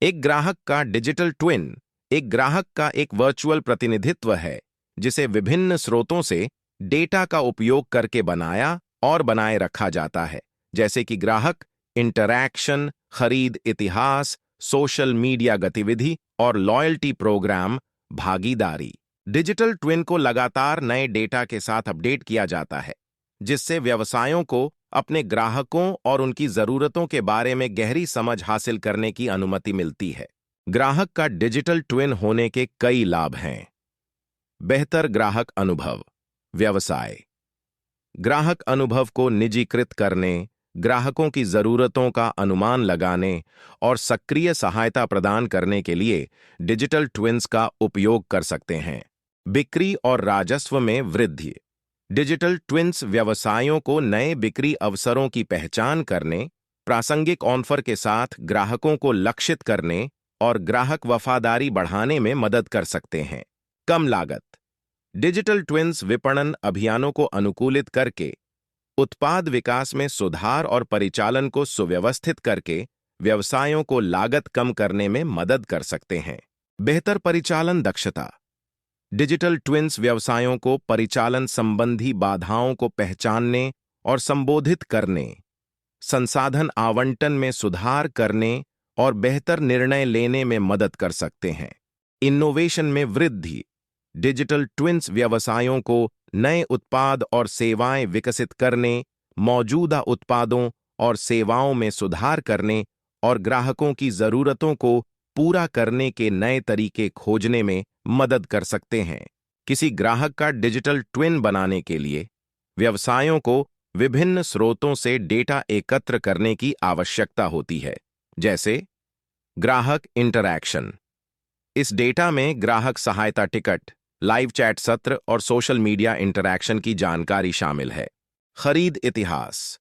एक ग्राहक का डिजिटल ट्विन एक ग्राहक का एक वर्चुअल प्रतिनिधित्व है जिसे विभिन्न स्रोतों से डेटा का उपयोग करके बनाया और बनाए रखा जाता है, जैसे कि ग्राहक इंटरैक्शन, खरीद इतिहास, सोशल मीडिया गतिविधि और लॉयल्टी प्रोग्राम भागीदारी। डिजिटल ट्विन को लगातार नए डेटा के साथ अपडेट किया जाता है, जिससे व्यवसायों को अपने ग्राहकों और उनकी जरूरतों के बारे में गहरी समझ हासिल करने की अनुमति मिलती है। ग्राहक का डिजिटल ट्विन होने के कई लाभ हैं। बेहतर ग्राहक अनुभव। व्यवसाय ग्राहक अनुभव को निजीकृत करने, ग्राहकों की जरूरतों का अनुमान लगाने और सक्रिय सहायता प्रदान करने के लिए डिजिटल ट्विन्स का उपयोग कर सकते हैं। बिक्री और राजस्व में वृद्धि। डिजिटल ट्विन्स व्यवसायों को नए बिक्री अवसरों की पहचान करने, प्रासंगिक ऑफर के साथ ग्राहकों को लक्षित करने और ग्राहक वफादारी बढ़ाने में मदद कर सकते हैं। कम लागत। डिजिटल ट्विन्स विपणन अभियानों को अनुकूलित करके, उत्पाद विकास में सुधार और परिचालन को सुव्यवस्थित करके व्यवसायों को लागत कम करने में मदद कर सकते हैं। बेहतर परिचालन दक्षता। डिजिटल ट्विन्स व्यवसायों को परिचालन संबंधी बाधाओं को पहचानने और संबोधित करने, संसाधन आवंटन में सुधार करने और बेहतर निर्णय लेने में मदद कर सकते हैं। इनोवेशन में वृद्धि। डिजिटल ट्विन्स व्यवसायों को नए उत्पाद और सेवाएं विकसित करने, मौजूदा उत्पादों और सेवाओं में सुधार करने और ग्राहकों की जरूरतों को पूरा करने के नए तरीके खोजने में मदद कर सकते हैं। किसी ग्राहक का डिजिटल ट्विन बनाने के लिए व्यवसायों को विभिन्न स्रोतों से डेटा एकत्र करने की आवश्यकता होती है, जैसे ग्राहक इंटरैक्शन। इस डेटा में ग्राहक सहायता टिकट, लाइव चैट सत्र और सोशल मीडिया इंटरैक्शन की जानकारी शामिल है। खरीद इतिहास।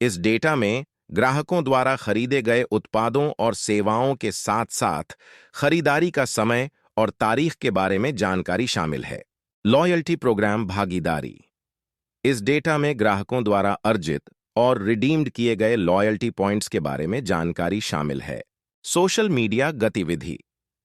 इस डेटा में ग्राहकों द्वारा खरीदे गए उत्पादों और सेवाओं के साथ साथ खरीदारी का समय और तारीख के बारे में जानकारी शामिल है। लॉयल्टी प्रोग्राम भागीदारी। इस डेटा में ग्राहकों द्वारा अर्जित और रिडीम्ड किए गए लॉयल्टी पॉइंट्स के बारे में जानकारी शामिल है। सोशल मीडिया गतिविधि।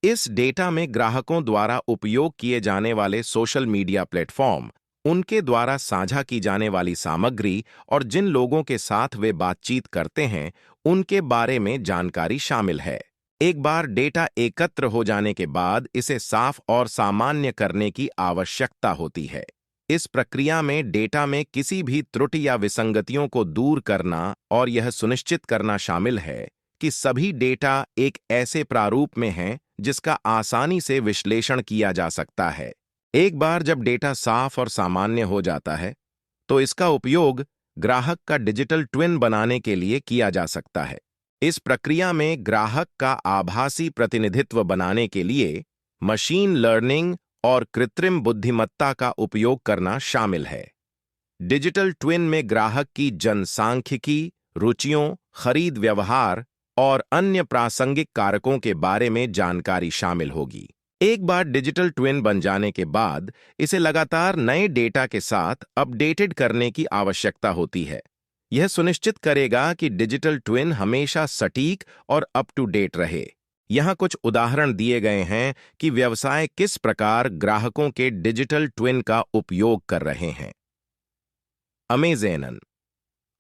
इस डेटा में ग्राहकों द्वारा उपयोग किए जाने वाले सोशल मीडिया प्लेटफॉर्म, उनके द्वारा साझा की जाने वाली सामग्री और जिन लोगों के साथ वे बातचीत करते हैं, उनके बारे में जानकारी शामिल है। एक बार डेटा एकत्र हो जाने के बाद इसे साफ और सामान्य करने की आवश्यकता होती है। इस प्रक्रिया में डेटा में किसी भी त्रुटि या विसंगतियों को दूर करना और यह सुनिश्चित करना शामिल है कि सभी डेटा एक ऐसे प्रारूप में हैं जिसका आसानी से विश्लेषण किया जा सकता है। एक बार जब डेटा साफ और सामान्य हो जाता है, तो इसका उपयोग ग्राहक का डिजिटल ट्विन बनाने के लिए किया जा सकता है। इस प्रक्रिया में ग्राहक का आभासी प्रतिनिधित्व बनाने के लिए मशीन लर्निंग और कृत्रिम बुद्धिमत्ता का उपयोग करना शामिल है। डिजिटल ट्विन में ग्राहक की जनसांख्यिकी, रुचियों, खरीद व्यवहार और अन्य प्रासंगिक कारकों के बारे में जानकारी शामिल होगी। एक बार डिजिटल ट्विन बन जाने के बाद इसे लगातार नए डेटा के साथ अपडेटेड करने की आवश्यकता होती है। यह सुनिश्चित करेगा कि डिजिटल ट्विन हमेशा सटीक और अप टू डेट रहे। यहाँ कुछ उदाहरण दिए गए हैं कि व्यवसाय किस प्रकार ग्राहकों के डिजिटल ट्विन का उपयोग कर रहे हैं। अमेज़न।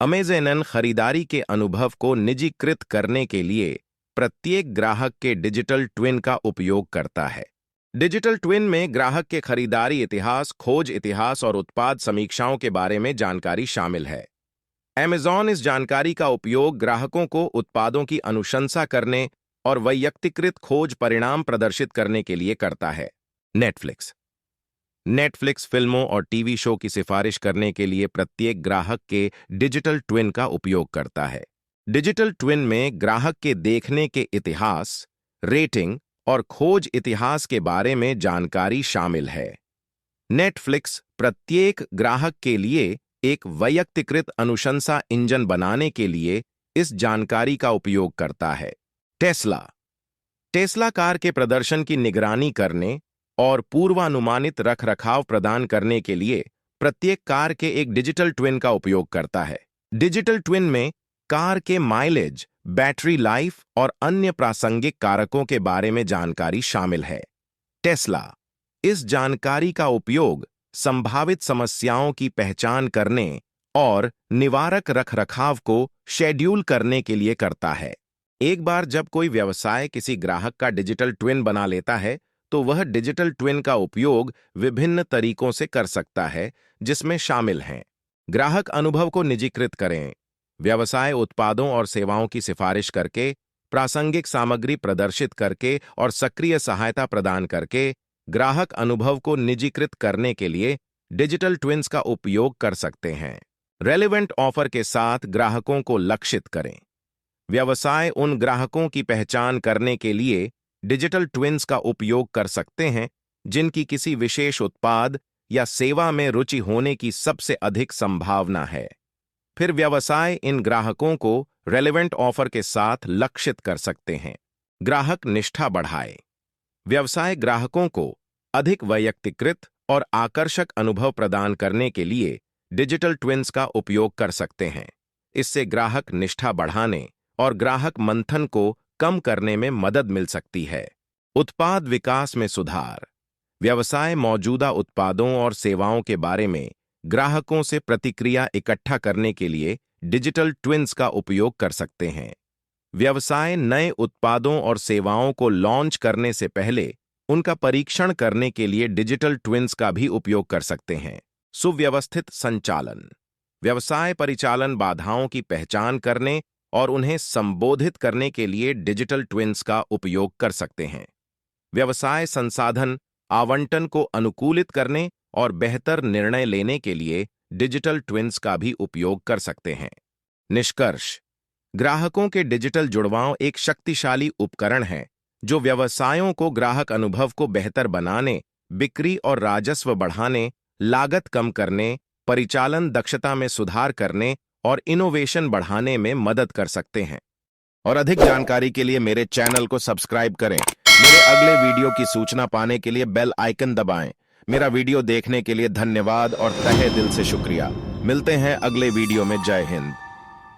अमेज़न खरीदारी के अनुभव को निजीकृत करने के लिए प्रत्येक ग्राहक के डिजिटल ट्विन का उपयोग करता है। डिजिटल ट्विन में ग्राहक के खरीदारी इतिहास, खोज इतिहास और उत्पाद समीक्षाओं के बारे में जानकारी शामिल है। अमेज़न इस जानकारी का उपयोग ग्राहकों को उत्पादों की अनुशंसा करने और वैयक्तिकृत खोज परिणाम प्रदर्शित करने के लिए करता है। नेटफ्लिक्स। नेटफ्लिक्स फिल्मों और टीवी शो की सिफारिश करने के लिए प्रत्येक ग्राहक के डिजिटल ट्विन का उपयोग करता है। डिजिटल ट्विन में ग्राहक के देखने के इतिहास, रेटिंग और खोज इतिहास के बारे में जानकारी शामिल है। नेटफ्लिक्स प्रत्येक ग्राहक के लिए एक वैयक्तिकृत अनुशंसा इंजन बनाने के लिए इस जानकारी का उपयोग करता है। टेस्ला। टेस्ला कार के प्रदर्शन की निगरानी करने और पूर्वानुमानित रखरखाव प्रदान करने के लिए प्रत्येक कार के एक डिजिटल ट्विन का उपयोग करता है। डिजिटल ट्विन में कार के माइलेज, बैटरी लाइफ और अन्य प्रासंगिक कारकों के बारे में जानकारी शामिल है। टेस्ला इस जानकारी का उपयोग संभावित समस्याओं की पहचान करने और निवारक रखरखाव को शेड्यूल करने के लिए करता है। एक बार जब कोई व्यवसाय किसी ग्राहक का डिजिटल ट्विन बना लेता है, तो वह डिजिटल ट्विन का उपयोग विभिन्न तरीकों से कर सकता है, जिसमें शामिल हैं: ग्राहक अनुभव को निजीकृत करें, व्यवसाय उत्पादों और सेवाओं की सिफारिश करके, प्रासंगिक सामग्री प्रदर्शित करके और सक्रिय सहायता प्रदान करके ग्राहक अनुभव को निजीकृत करने के लिए डिजिटल ट्विन्स का उपयोग कर सकते हैं। रेलेवेंट ऑफर के साथ ग्राहकों को लक्षित करें। व्यवसाय उन ग्राहकों की पहचान करने के लिए डिजिटल ट्विन्स का उपयोग कर सकते हैं जिनकी किसी विशेष उत्पाद या सेवा में रुचि होने की सबसे अधिक संभावना है। फिर व्यवसाय इन ग्राहकों को रेलेवेंट ऑफर के साथ लक्षित कर सकते हैं। ग्राहक निष्ठा बढ़ाए। व्यवसाय ग्राहकों को अधिक वैयक्तिकृत और आकर्षक अनुभव प्रदान करने के लिए डिजिटल ट्विन्स का उपयोग कर सकते हैं। इससे ग्राहक निष्ठा बढ़ाने और ग्राहक मंथन को कम करने में मदद मिल सकती है। उत्पाद विकास में सुधार। व्यवसाय मौजूदा उत्पादों और सेवाओं के बारे में ग्राहकों से प्रतिक्रिया इकट्ठा करने के लिए डिजिटल ट्विन्स का उपयोग कर सकते हैं। व्यवसाय नए उत्पादों और सेवाओं को लॉन्च करने से पहले उनका परीक्षण करने के लिए डिजिटल ट्विन्स का भी उपयोग कर सकते हैं। सुव्यवस्थित संचालन। व्यवसाय परिचालन बाधाओं की पहचान करने और उन्हें संबोधित करने के लिए डिजिटल ट्विन्स का उपयोग कर सकते हैं। व्यवसाय संसाधन आवंटन को अनुकूलित करने और बेहतर निर्णय लेने के लिए डिजिटल ट्विन्स का भी उपयोग कर सकते हैं। निष्कर्ष: ग्राहकों के डिजिटल जुड़वाव एक शक्तिशाली उपकरण है जो व्यवसायों को ग्राहक अनुभव को बेहतर बनाने, बिक्री और राजस्व बढ़ाने, लागत कम करने, परिचालन दक्षता में सुधार करने और इनोवेशन बढ़ाने में मदद कर सकते हैं। और अधिक जानकारी के लिए मेरे चैनल को सब्सक्राइब करें। मेरे अगले वीडियो की सूचना पाने के लिए बेल आइकन दबाएं। मेरा वीडियो देखने के लिए धन्यवाद और तहे दिल से शुक्रिया। मिलते हैं अगले वीडियो में। जय हिंद।